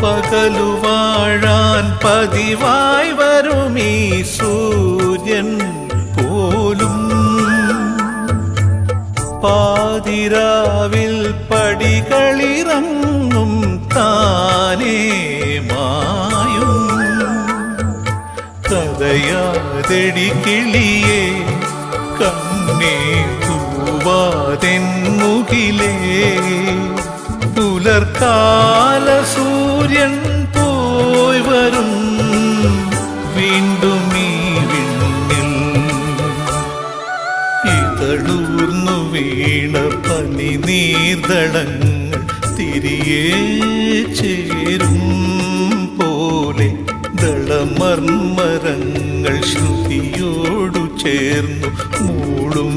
പകലു വാഴാൻ പതിവായി വരുമീ സൂര്യൻ പോലും പാതിരാവിൽ പടികളിറങ്ങും താനേ മായും. കഥയാതെടി കിളിയേ കണ്ണേ തൂവാതെന്നുകിലേ പുലർക്കാല സൂര്യൻ പോയി വരും വീണ്ടും ഈ വിണ്ണിൽ. ഇതളൂർന്നു വീണ പനി നീർദളങ്ങൾ തിരികെ ചേരും പോലെ ദളമർമരങ്ങൾ ശ്രുതിയോടു ചേർന്നു മൂളും